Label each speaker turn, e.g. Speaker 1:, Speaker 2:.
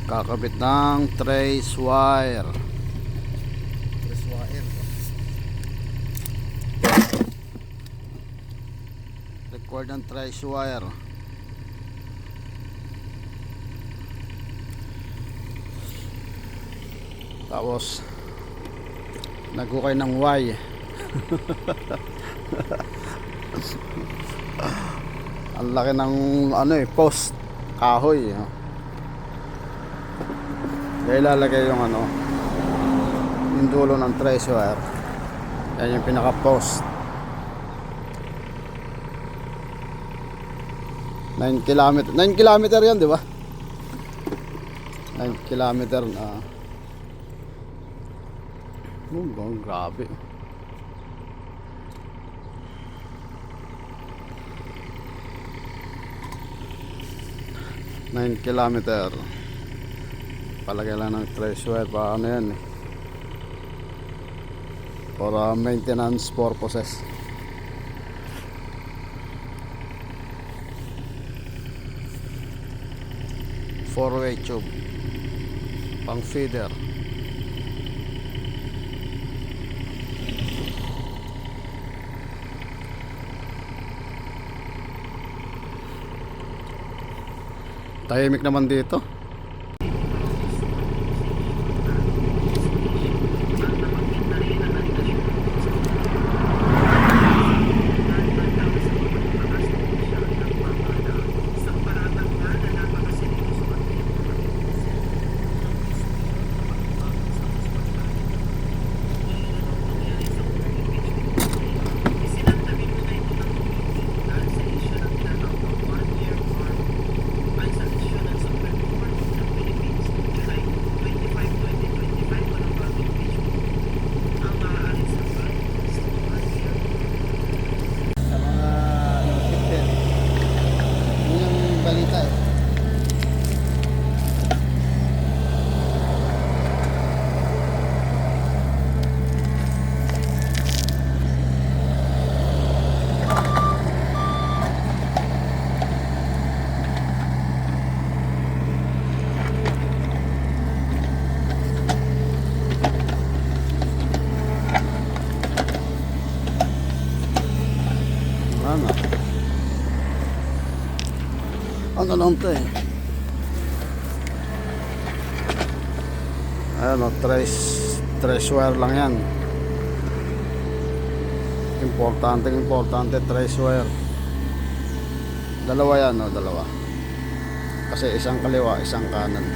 Speaker 1: Kakabit ng trace wire.
Speaker 2: Trace wire.
Speaker 1: Record ng trace wire. Tapos nagukay ng Y. Ang laki ng post kahoy. Kaya ilalagay yung dulo ng trace wire. Yan yung pinaka post. 9 kilometer yan, di ba? 9 kilometer na. Grabe. Nine kilometer. Palagay lang ng trace wire. Paano yan for maintenance purposes. Four-way tube pang feeder. Tahimik naman dito. Ano lang ito trace wire lang yan. Importante trace wire. Dalawa yan, dalawa. Kasi isang kaliwa, isang kanan.